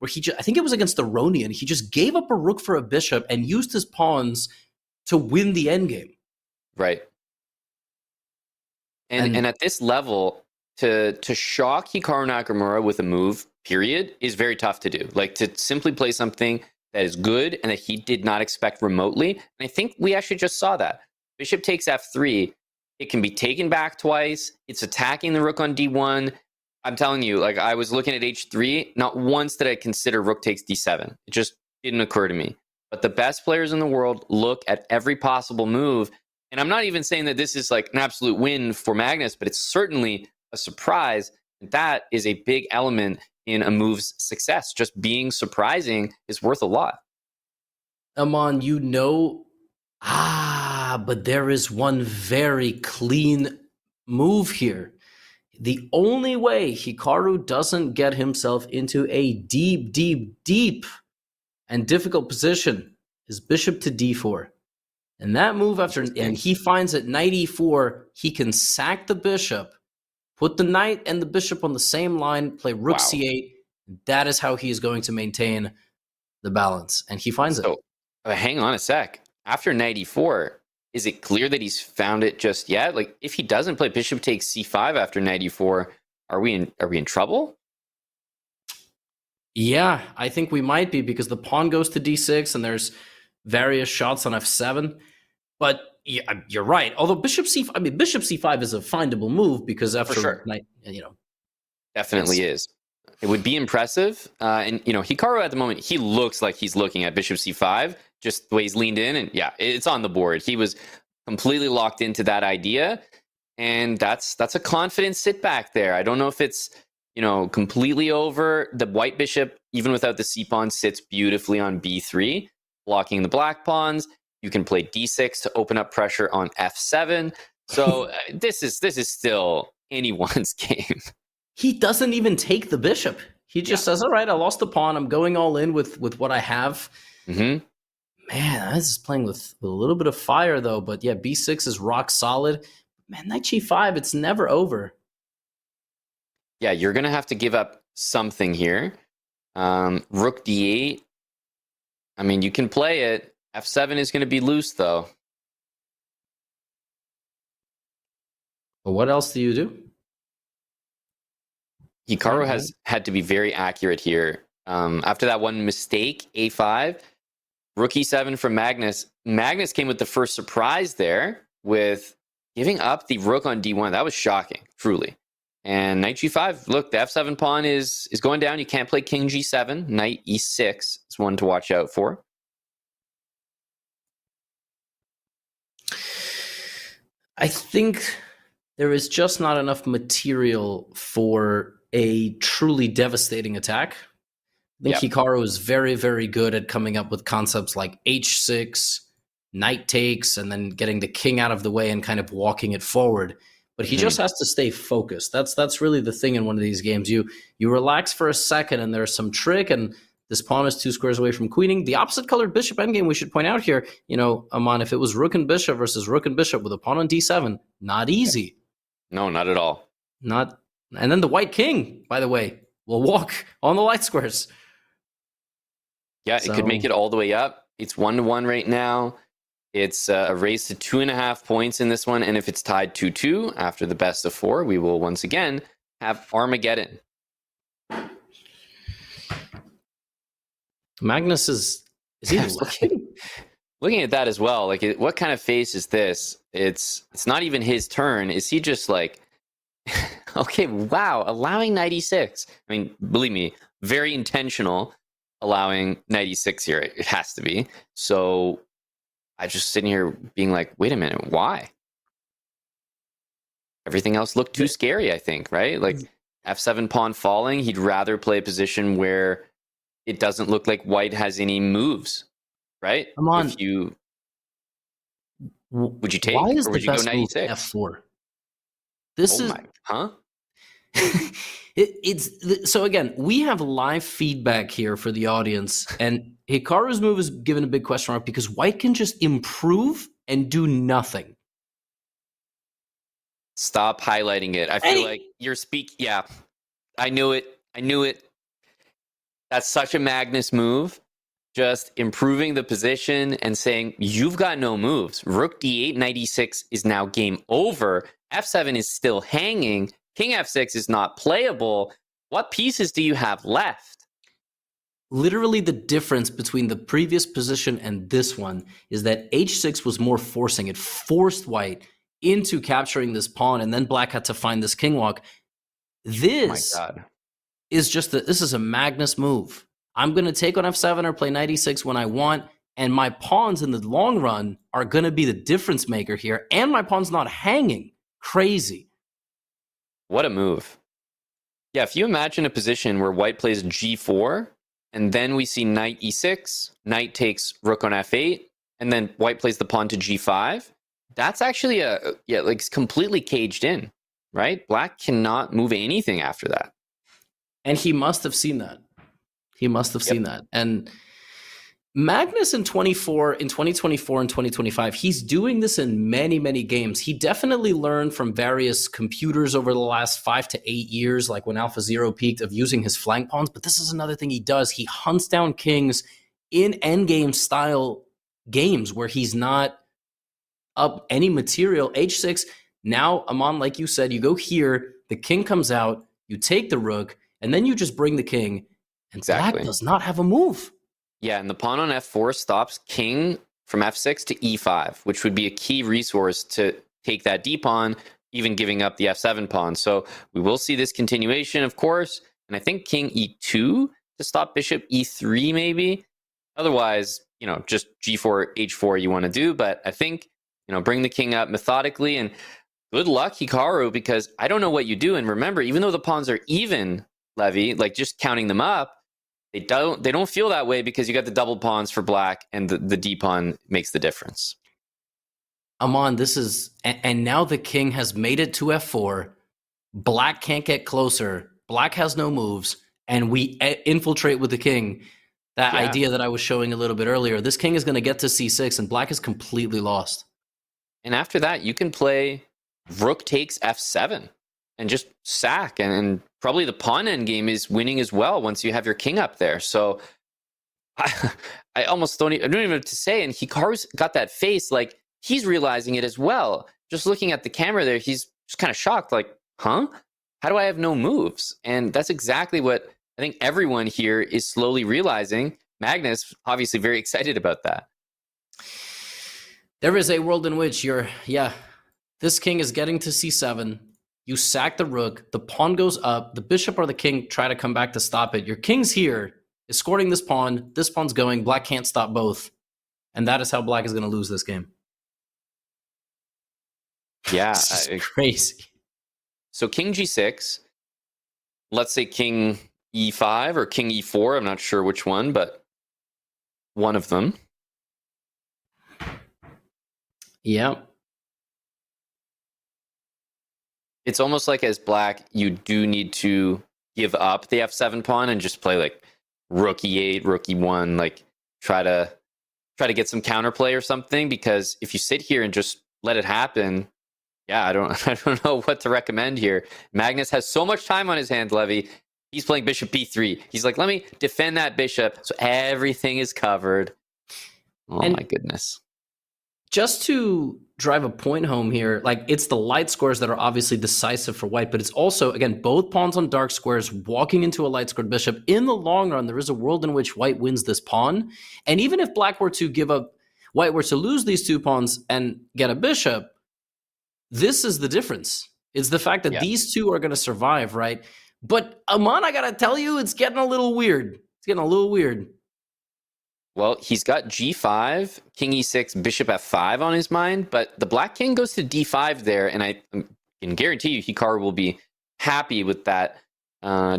where I think it was against the Ronian, he just gave up a rook for a bishop and used his pawns to win the endgame. Right. And at this level, to shock Hikaru Nakamura with a move, period, is very tough to do. Like, to simply play something that is good and that he did not expect remotely. And I think we actually just saw that. Bishop takes f3. It can be taken back twice. It's attacking the rook on d1. I'm telling you, like, I was looking at h3. Not once did I consider rook takes d7. It just didn't occur to me. But the best players in the world look at every possible move. And I'm not even saying that this is like an absolute win for Magnus, but it's certainly a surprise. And that is a big element in a move's success. Just being surprising is worth a lot. Aman, but there is one very clean move here. The only way Hikaru doesn't get himself into a deep, deep, deep and difficult position is bishop to d4. And that move and he finds at knight e4, he can sack the bishop, put the knight and the bishop on the same line, play rook c8. That is how he is going to maintain the balance. And he finds it. Hang on a sec. After knight e4, is it clear that he's found it just yet? Like, if he doesn't play bishop takes c5 after knight e4, are we in trouble? Yeah, I think we might be, because the pawn goes to d6 and there's various shots on f7. But yeah, you're right. Although bishop c5 is a findable move, because after knight, definitely is. It would be impressive. And Hikaru at the moment, he looks like he's looking at bishop c5, just the way he's leaned in, and yeah, it's on the board. He was completely locked into that idea, and that's a confident sit back there. I don't know if it's completely over. The white bishop, even without the c pawn, sits beautifully on b3, blocking the black pawns. You can play d6 to open up pressure on f7. So this is still anyone's game. He doesn't even take the bishop. He just says, all right, I lost the pawn. I'm going all in with what I have. Mm-hmm. Man, this is playing with a little bit of fire, though. But yeah, b6 is rock solid. Man, knight g5, it's never over. Yeah, you're going to have to give up something here. Rook d8. I mean, you can play it. f7 is going to be loose, though. But what else do you do? Hikaru has had to be very accurate here. After that one mistake, a5, rook e7 from Magnus. Magnus came with the first surprise there with giving up the rook on d1. That was shocking, truly. And knight g5, look, the f7 pawn is going down. You can't play king g7. Knight e6 is one to watch out for. I think there is just not enough material for a truly devastating attack. I think Hikaru is very, very good at coming up with concepts like h6, knight takes, and then getting the king out of the way and kind of walking it forward. But he just has to stay focused. That's really the thing in one of these games. You relax for a second, and there's some trick, and this pawn is 2 squares away from queening. The opposite colored bishop endgame, we should point out here, Aman, if it was rook and bishop versus rook and bishop with a pawn on d7, not easy. No, not at all. And then the white king, by the way, will walk on the light squares. Yeah, it could make it all the way up. It's 1-1 right now. It's a race to 2.5 points in this one. And if it's tied 2-2 after the best of 4, we will once again have Armageddon. Magnus is he looking at that as well? Like, what kind of face is this? It's not even his turn. Is he just like, okay, wow, allowing knight e6? I mean, believe me, very intentional allowing knight e6 here. It has to be. So I just sitting here being like, wait a minute, why? Everything else looked too scary, I think, right? Like f7 pawn falling, he'd rather play a position where it doesn't look like white has any moves, right? Come on. Would you take, why is or would you go knight e6? f4? This is huh? So again, we have live feedback here for the audience, and Hikaru's move is given a big question mark because white can just improve and do nothing. Stop highlighting it. I feel like you're Yeah, I knew it. That's such a Magnus move. Just improving the position and saying, you've got no moves. Rook d8, knight e6 is now game over. f7 is still hanging. King f6 is not playable. What pieces do you have left? Literally, the difference between the previous position and this one is that h6 was more forcing. It forced white into capturing this pawn, and then black had to find this king walk. This is just this is a Magnus move. I'm going to take on f7 or play knight e6 when I want, and my pawns in the long run are going to be the difference maker here, and my pawn's not hanging. Crazy. What a move. Yeah, if you imagine a position where white plays g4, and then we see knight e6, knight takes rook on f8, and then white plays the pawn to g5, that's actually like completely caged in, right? Black cannot move anything after that. And he must have seen that. He must have seen that. And Magnus in 2024 and 2025, he's doing this in many, many games. He definitely learned from various computers over the last 5 to 8 years, like when AlphaZero peaked, of using his flank pawns. But this is another thing he does. He hunts down kings in endgame style games where he's not up any material. H6, now, Aman, like you said, you go here, the king comes out, you take the rook, and then you just bring the king. And Black does not have a move. Yeah, and the pawn on f4 stops king from f6 to e5, which would be a key resource to take that d pawn, even giving up the f7 pawn. So we will see this continuation, of course. And I think king e2 to stop bishop e3, maybe. Otherwise, just g4, h4 you want to do. But I think, bring the king up methodically. And good luck, Hikaru, because I don't know what you do. And remember, even though the pawns are even, Levy, like just counting them up, they don't feel that way because you got the double pawns for black, and the d pawn makes the difference. Aman, this is, and now the king has made it to f4. Black can't get closer. Black has no moves, and we infiltrate with the king. That idea that I was showing a little bit earlier. This king is going to get to c6, and black is completely lost. And after that, you can play rook takes f7 and just sack, and probably the pawn endgame is winning as well once you have your king up there. So I almost don't even know what to say. And Hikaru's got that face like he's realizing it as well. Just looking at the camera there, he's just kind of shocked, like, huh? How do I have no moves? And that's exactly what I think everyone here is slowly realizing. Magnus, obviously very excited about that. There is a world in which this king is getting to c7. You sack the rook, the pawn goes up, the bishop or the king try to come back to stop it. Your king's here, escorting this pawn's going, black can't stop both. And that is how black is going to lose this game. Yeah. This is crazy. So king g6, let's say king e5 or king e4, I'm not sure which one, but one of them. Yeah. It's almost like as black, you do need to give up the f7 pawn and just play like rook e8, rook e1, like try to get some counterplay or something. Because if you sit here and just let it happen, I don't know what to recommend here. Magnus has so much time on his hands, Levy. He's playing bishop b3. He's like, let me defend that bishop so everything is covered. Oh my goodness. Just to drive a point home here, like it's the light squares that are obviously decisive for white, but it's also, again, both pawns on dark squares walking into a light squared bishop. In the long run, there is a world in which white wins this pawn. And even if black were to give up, white were to lose these two pawns and get a bishop, this is the difference. It's the fact that these two are going to survive, right? But Aman, I got to tell you, it's getting a little weird. Well, he's got g5, king e6, bishop f5 on his mind, but the black king goes to d5 there, and I can guarantee you Hikaru will be happy with that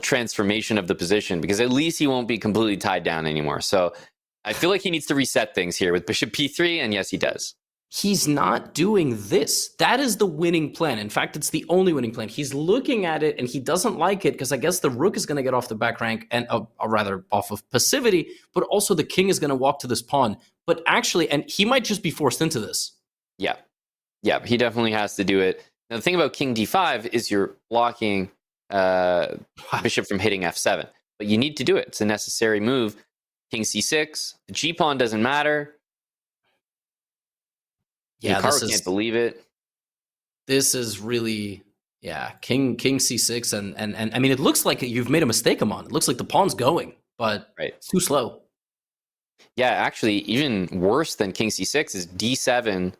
transformation of the position, because at least he won't be completely tied down anymore. So I feel like he needs to reset things here with bishop p3, and yes, he does. He's not doing this. That is the winning plan. In fact, it's the only winning plan. He's looking at it and he doesn't like it because I guess the rook is going to get off the back rank and or rather off of passivity, but also the king is going to walk to this pawn. But actually, and he might just be forced into this. Yeah, he definitely has to do it. Now, the thing about king d5 is you're blocking bishop from hitting f7. but you need to do it. It's a necessary move. King c6. The g pawn doesn't matter. Yeah, Hikaru can't believe it. This is really, yeah, king c6, and I mean, it looks like you've made a mistake, Amon. It looks like the pawn's going, but it's too slow. Yeah, actually, even worse than king c6 is d7,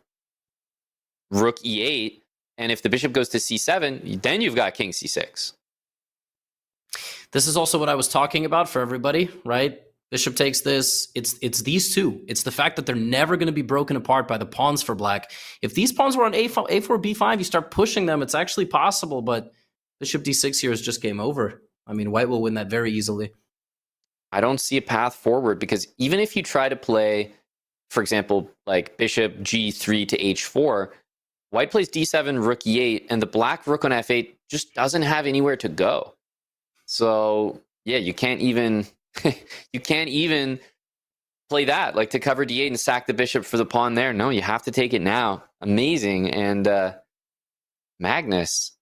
rook e8, and if the bishop goes to c7, then you've got king c6. This is also what I was talking about for everybody, right? Bishop takes this. It's these two. It's the fact that they're never going to be broken apart by the pawns for black. If these pawns were on a4, b5, you start pushing them. It's actually possible, but bishop d6 here is just game over. I mean, white will win that very easily. I don't see a path forward because even if you try to play, for example, like bishop g3 to h4, white plays d7, rook e8, and the black rook on f8 just doesn't have anywhere to go. So yeah, you can't even play that, like to cover d8 and sack the bishop for the pawn there. No, you have to take it now. Amazing. And Magnus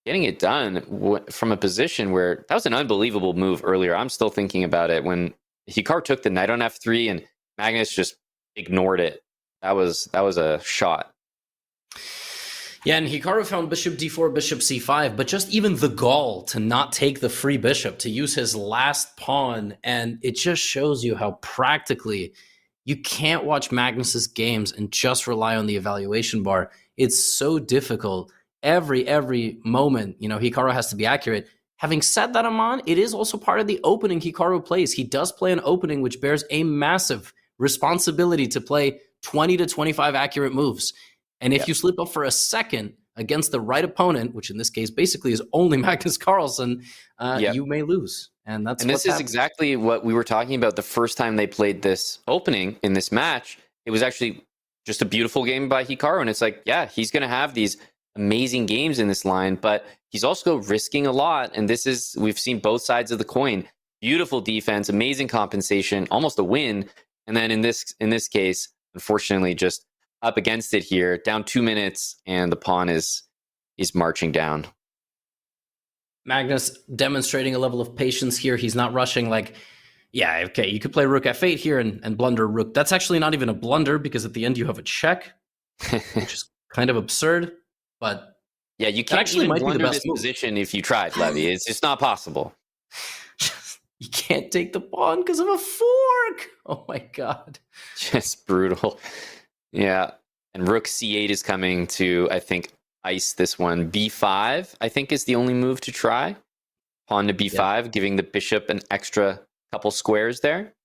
getting it done from a position where that was an unbelievable move earlier. I'm still thinking about it when Hikaru took the knight on f3 and Magnus just ignored it. That was a shot. Yeah, and Hikaru found bishop d4, bishop c5, but just even the gall to not take the free bishop, to use his last pawn, and it just shows you how practically you can't watch Magnus's games and just rely on the evaluation bar. It's so difficult. Every moment, Hikaru has to be accurate. Having said that, Aman, it is also part of the opening Hikaru plays. He does play an opening which bears a massive responsibility to play 20 to 25 accurate moves. And if you slip up for a second against the right opponent, which in this case basically is only Magnus Carlsen, you may lose. And this is exactly what we were talking about the first time they played this opening in this match. It was actually just a beautiful game by Hikaru. And it's like, yeah, he's going to have these amazing games in this line, but he's also risking a lot. And we've seen both sides of the coin. Beautiful defense, amazing compensation, almost a win. And then in this case, unfortunately, just up against it here, down 2 minutes, and the pawn is marching down. Magnus demonstrating a level of patience here. He's not rushing like, yeah, okay, you could play rook f8 here and blunder rook. That's actually not even a blunder because at the end you have a check, which is kind of absurd. But yeah, you can't actually even blunder this position if you tried, Levy. It's just not possible. You can't take the pawn because of a fork. Oh my god. Just brutal. Yeah, and rook c8 is coming to, I think, ice this one. b5, I think, is the only move to try. Pawn to b5, giving the bishop an extra couple squares there.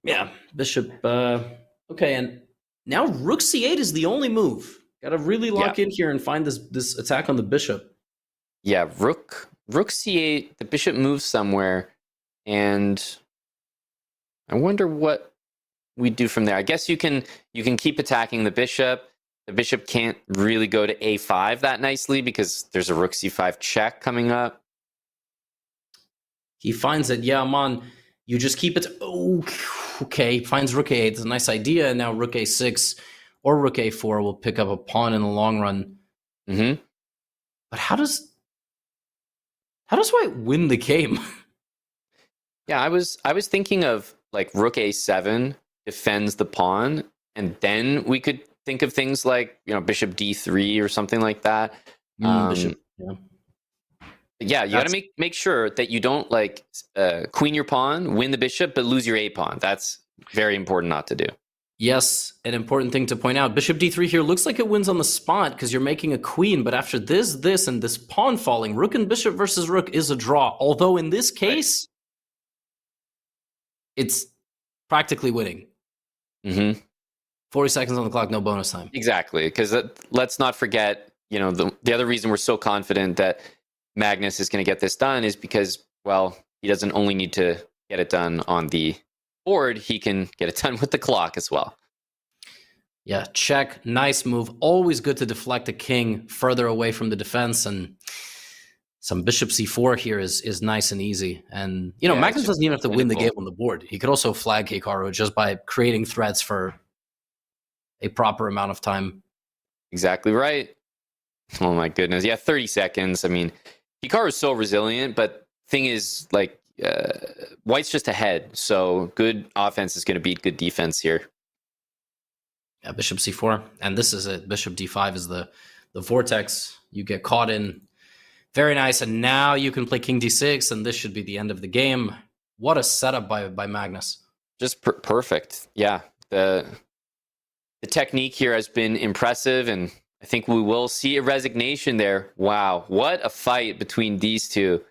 Yeah, bishop. Okay, and now rook c8 is the only move. Got to really lock in here and find this attack on the bishop. Yeah, rook c8, the bishop moves somewhere, and I wonder what we do from there. I guess you can keep attacking the bishop. The bishop can't really go to a5 that nicely because there's a rook c5 check coming up. He finds that, yeah, Amon, you just keep it. Oh, okay, finds rook a8. It's a nice idea. And now rook a6 or rook a4 will pick up a pawn in the long run. Mm-hmm. But how does white win the game? Yeah, I was thinking of like rook a7 defends the pawn, and then we could think of things like bishop d3 or something like that. Bishop, yeah, you got to make sure that you don't like queen your pawn, win the bishop, but lose your a pawn. That's very important not to do. Yes, an important thing to point out. Bishop d3 here looks like it wins on the spot because you're making a queen, but after this, and this pawn falling, rook and bishop versus rook is a draw. Although in this case, it's practically winning. 40 seconds on the clock, no bonus time. Exactly, because let's not forget, the other reason we're so confident that Magnus is going to get this done is because, well, he doesn't only need to get it done on the board, he can get it done with the clock as well. Yeah, check, nice move. Always good to deflect a king further away from the defense, and some bishop c4 here is nice and easy. And, Magnus doesn't even have to win the game on the board. He could also flag Hikaru just by creating threats for a proper amount of time. Exactly right. Oh my goodness. Yeah, 30 seconds. I mean, Hikaru is so resilient, but thing is, like, White's just ahead, so good offense is going to beat good defense here. Yeah, bishop c4, and this is it. Bishop d5 is the vortex you get caught in. Very nice, and now you can play king d6, and this should be the end of the game. What a setup by Magnus. Just perfect. Yeah, the technique here has been impressive, and I think we will see a resignation there. Wow, what a fight between these two.